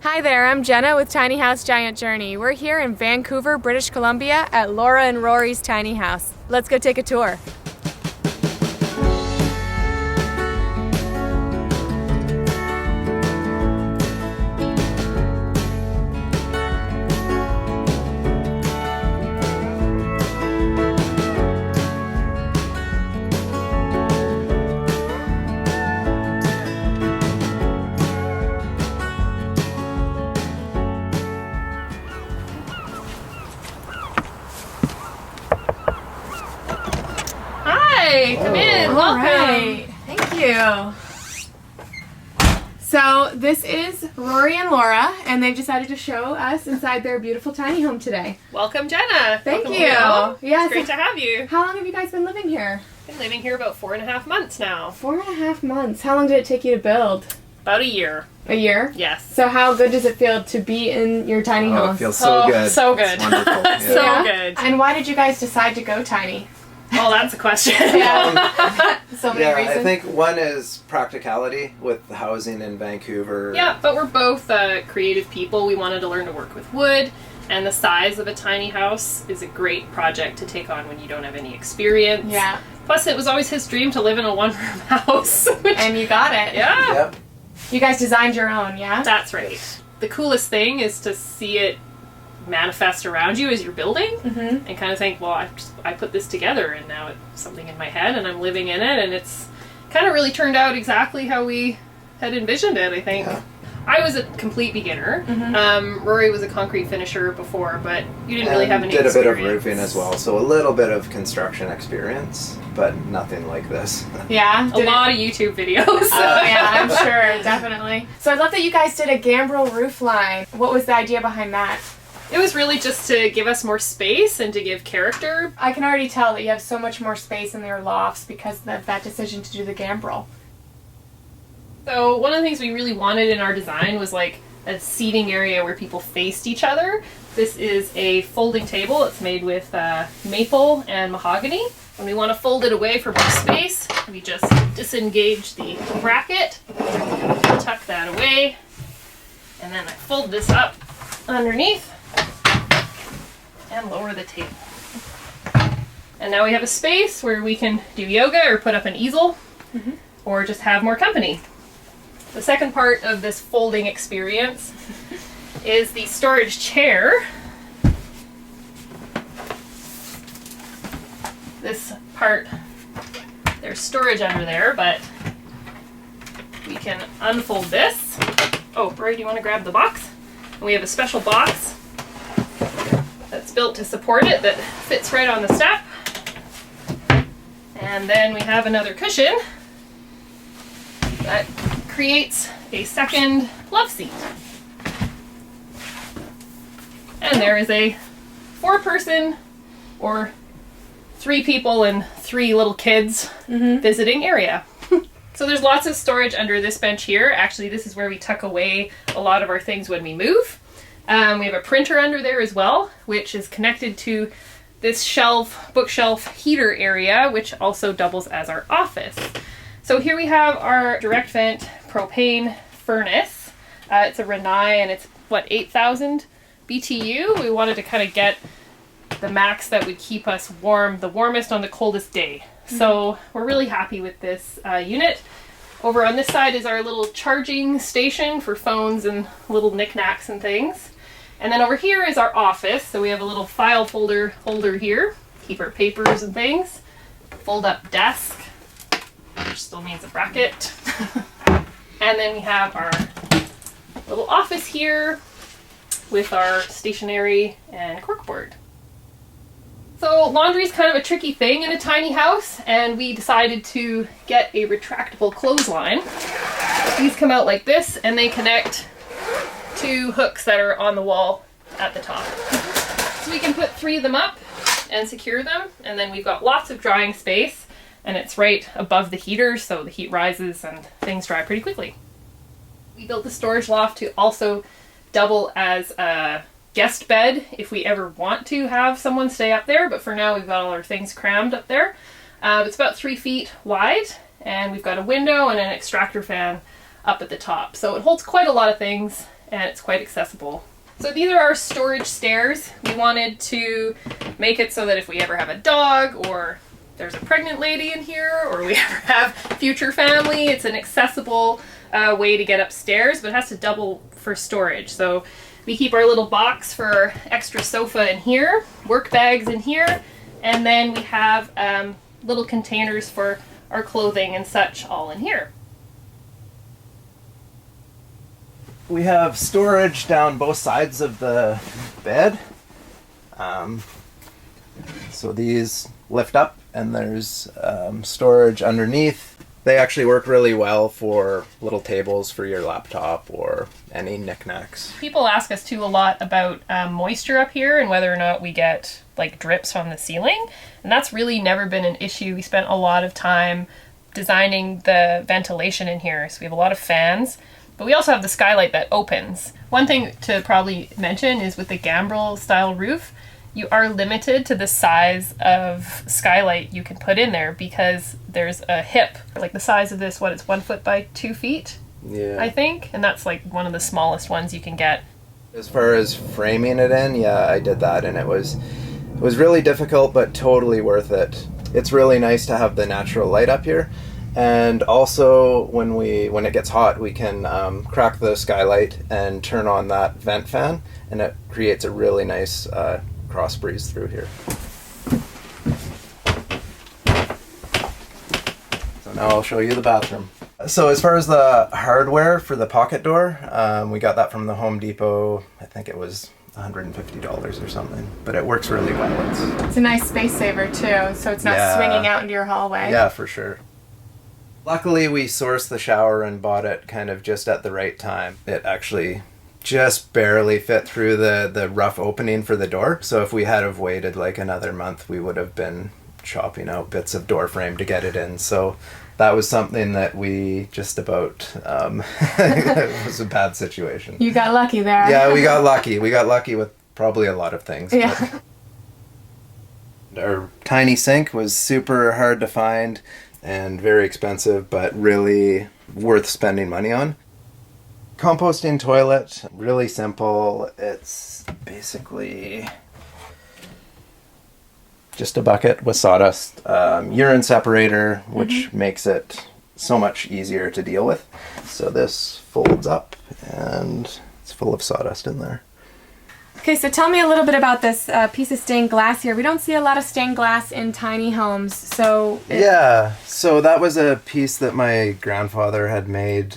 Hi there, I'm Jenna with Tiny House Giant Journey. We're here in Vancouver, British Columbia at Laura and Rory's tiny house. Let's go take a tour. Hi, come in. Welcome. Right. Thank you. So this is Rory and Laura, and they've decided to show us inside their beautiful tiny home today. Welcome, Jenna. Thank Welcome, you. Will. Yes. It's great to have you. How long have you guys been living here? Been living here about 4.5 months now. 4.5 months. How long did it take you to build? About a year. A year? Yes. So how good does it feel to be in your tiny house? It feels so good. So good. It's wonderful. Yeah. So good. And why did you guys decide to go tiny? Well, that's a question. Yeah. So many Yeah, reasons. I think one is practicality with the housing in Vancouver. Yeah, but we're both creative people. We wanted to learn to work with wood, and the size of a tiny house is a great project to take on when you don't have any experience. Yeah. Plus, it was always his dream to live in a one-room house. And you got it. Yeah. Yep. You guys designed your own, yeah? That's right. The coolest thing is to see it manifest around you as you're building, and kind of think, well, I put this together and now it's something in my head and I'm living in it, and it's kind of really turned out exactly how we had envisioned it, I think. Yeah. I was a complete beginner. Rory was a concrete finisher before, but you didn't really have any did a bit of experience. roofing as well, so a little bit of construction experience, but nothing like this. Yeah? A lot of YouTube videos. Oh yeah, I'm sure, definitely. So I love that you guys did a gambrel roof line. What was the idea behind that? It was really just to give us more space and to give character. I can already tell that you have so much more space in your lofts because of that decision to do the gambrel. So one of the things we really wanted in our design was like a seating area where people faced each other. This is a folding table. It's made with maple and mahogany. When we want to fold it away for more space, we just disengage the bracket, tuck that away, and then I fold this up underneath and lower the table. And now we have a space where we can do yoga or put up an easel or just have more company. The second part of this folding experience is the storage chair. This part, there's storage under there, but we can unfold this. Oh, Rory, do you want to grab the box? And we have a special box that's built to support it that fits right on the step. And then we have another cushion that creates a second love seat. And there is a 4-person or 3 people and 3 little kids visiting area. So there's lots of storage under this bench here. Actually, this is where we tuck away a lot of our things when we move. We have a printer under there as well, which is connected to this bookshelf heater area, which also doubles as our office. So here we have our direct vent propane furnace. It's a Rinnai, and it's, 8,000 BTU? We wanted to kind of get the max that would keep us warm, the warmest on the coldest day. So we're really happy with this unit. Over on this side is our little charging station for phones and little knickknacks and things. And then over here is our office. So we have a little file holder here, keep our papers and things. Fold up desk, which still needs a bracket. And then we have our little office here with our stationery and corkboard. So laundry is kind of a tricky thing in a tiny house, and we decided to get a retractable clothesline. These come out like this, and they connect to hooks that are on the wall at the top. So we can put 3 of them up and secure them, and then we've got lots of drying space, and it's right above the heater, so the heat rises and things dry pretty quickly. We built the storage loft to also double as a guest bed if we ever want to have someone stay up there, but for now we've got all our things crammed up there. It's about 3 feet wide, and we've got a window and an extractor fan up at the top. So it holds quite a lot of things, and it's quite accessible. So these are our storage stairs. We wanted to make it so that if we ever have a dog, or there's a pregnant lady in here, or we ever have future family, it's an accessible way to get upstairs, but it has to double for storage. So we keep our little box for extra sofa in here, work bags in here, and then we have little containers for our clothing and such all in here. We have storage down both sides of the bed. So these lift up and there's storage underneath. They actually work really well for little tables for your laptop or any knickknacks. People ask us too a lot about moisture up here and whether or not we get like drips from the ceiling, and that's really never been an issue. We spent a lot of time designing the ventilation in here, so we have a lot of fans, but we also have the skylight that opens. One thing to probably mention is with the gambrel style roof, you are limited to the size of skylight you can put in there because there's a hip, like the size of this, it's 1 foot by 2 feet, Yeah. I think, and that's like one of the smallest ones you can get. As far as framing it in, yeah, I did that, and it was really difficult, but totally worth it. It's really nice to have the natural light up here, and also when it gets hot, we can crack the skylight and turn on that vent fan, and it creates a really nice cross breeze through here. So now I'll show you the bathroom. So as far as the hardware for the pocket door, we got that from the Home Depot. I think it was $150 or something, but it works really well. It's a nice space saver too, so it's not swinging out into your hallway. Yeah, for sure. Luckily, we sourced the shower and bought it kind of just at the right time. It actually just barely fit through the rough opening for the door. So if we had have waited like another month, we would have been chopping out bits of door frame to get it in. So that was something that we just about, it was a bad situation. You got lucky there. Yeah, we got lucky. We got lucky with probably a lot of things. Yeah. Our tiny sink was super hard to find and very expensive, but really worth spending money on. Composting toilet, really simple. It's basically just a bucket with sawdust, urine separator, which makes it so much easier to deal with. So this folds up and it's full of sawdust in there. Okay, so tell me a little bit about this piece of stained glass here. We don't see a lot of stained glass in tiny homes, so... Yeah, so that was a piece that my grandfather had made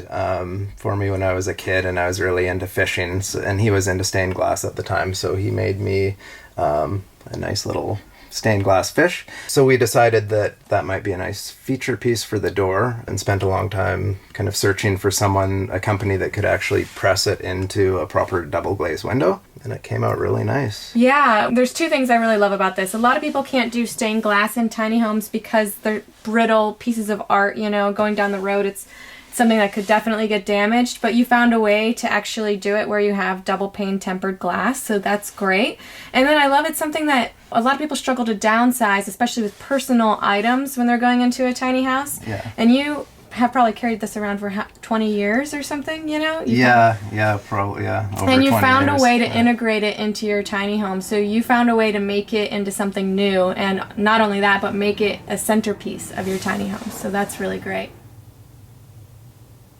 for me when I was a kid, and I was really into fishing, and he was into stained glass at the time, so he made me a nice little stained glass fish. So we decided that that might be a nice feature piece for the door, and spent a long time kind of searching for a company that could actually press it into a proper double glazed window, and it came out really nice. Yeah, there's two things I really love about this. A lot of people can't do stained glass in tiny homes because they're brittle pieces of art, going down the road. It's something that could definitely get damaged, but you found a way to actually do it where you have double pane tempered glass, so that's great. And then I love it's something that a lot of people struggle to downsize, especially with personal items when they're going into a tiny house. Yeah. And you have probably carried this around for 20 years or something, Probably, yeah. Over and you 20 found years. a way to integrate it into your tiny home. So you found a way to make it into something new, and not only that, but make it a centerpiece of your tiny home. So that's really great.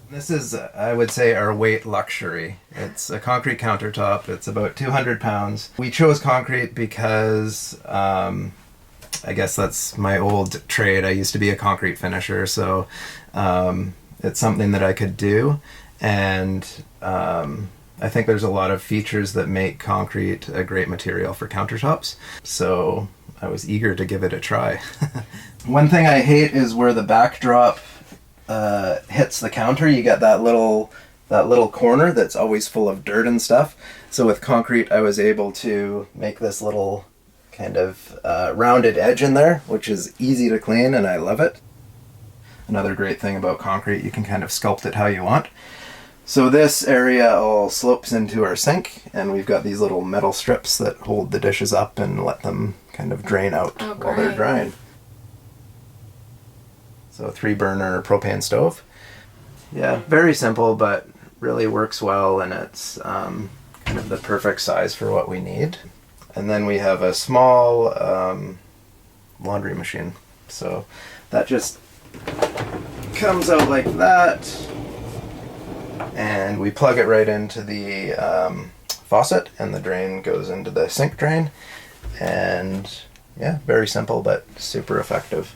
This is, I would say, our weight luxury. It's a concrete countertop. It's about 200 pounds. We chose concrete because I guess that's my old trade. I used to be a concrete finisher, so it's something that I could do. And I think there's a lot of features that make concrete a great material for countertops. So I was eager to give it a try. One thing I hate is where the backdrop hits the counter. You get that little corner that's always full of dirt and stuff. So with concrete, I was able to make this little kind of rounded edge in there, which is easy to clean, and I love it. Another great thing about concrete, you can kind of sculpt it how you want. So this area all slopes into our sink, and we've got these little metal strips that hold the dishes up and let them kind of drain out while they're drying. So a 3-burner propane stove. Yeah, very simple, but really works well, and it's kind of the perfect size for what we need. And then we have a small laundry machine. So that just comes out like that, and we plug it right into the faucet, and the drain goes into the sink drain. And yeah, very simple but super effective.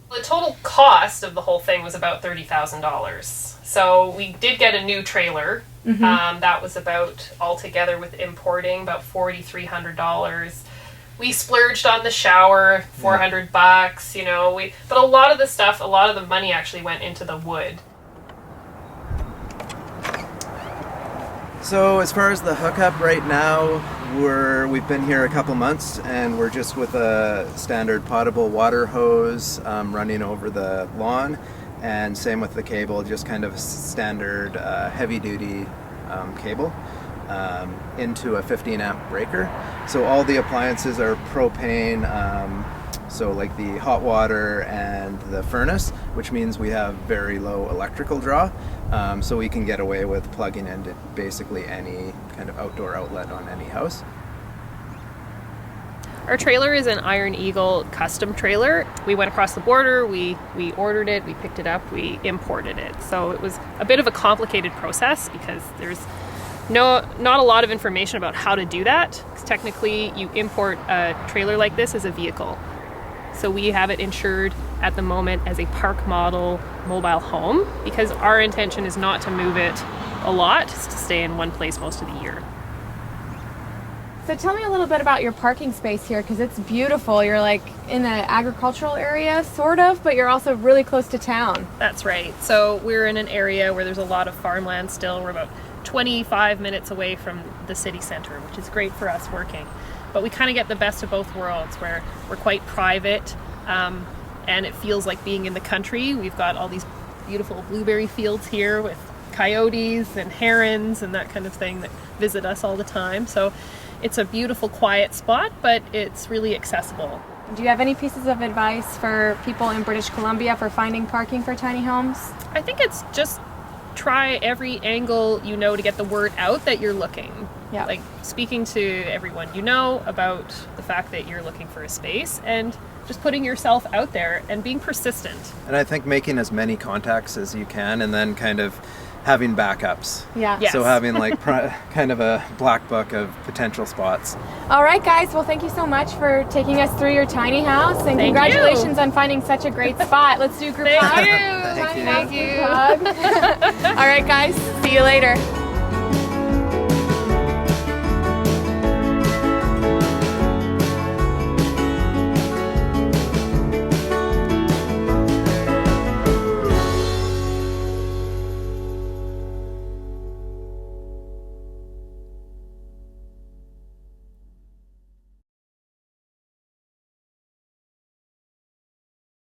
The total cost of the whole thing was about $30,000. So we did get a new trailer. That was about, altogether with importing, about $4,300. We splurged on the shower, $400, you know. But a lot of the stuff, a lot of the money actually went into the wood. So as far as the hookup right now, we've been here a couple months, and we're just with a standard potable water hose running over the lawn, and same with the cable, just kind of standard heavy duty cable into a 15 amp breaker. So all the appliances are propane, so like the hot water and the furnace, which means we have very low electrical draw. So we can get away with plugging into basically any kind of outdoor outlet on any house. Our trailer is an Iron Eagle custom trailer. We went across the border, we ordered it, we picked it up, we imported it. So it was a bit of a complicated process because there's not a lot of information about how to do that. 'Cause technically, you import a trailer like this as a vehicle. So we have it insured at the moment as a park model mobile home because our intention is not to move it a lot, it's to stay in one place most of the year. So tell me a little bit about your parking space here, because it's beautiful. You're like in an agricultural area, sort of, but you're also really close to town. That's right. So we're in an area where there's a lot of farmland still. We're about 25 minutes away from the city center, which is great for us working. But we kind of get the best of both worlds, where we're quite private, and it feels like being in the country. We've got all these beautiful blueberry fields here with coyotes and herons and that kind of thing that visit us all the time. So it's a beautiful, quiet spot, but it's really accessible. Do you have any pieces of advice for people in British Columbia for finding parking for tiny homes? I think it's just try every angle you know to get the word out that you're looking. Yeah. Like speaking to everyone you know about the fact that you're looking for a space, and just putting yourself out there and being persistent. And I think making as many contacts as you can, and then kind of having backups. Yeah. Yes. So having like kind of a black book of potential spots. All right, guys. Well, thank you so much for taking us through your tiny house, and Thank congratulations you. on finding such a great spot. Let's do a group Thank hug. you. Thank you. Thank you. All right, guys. See you later.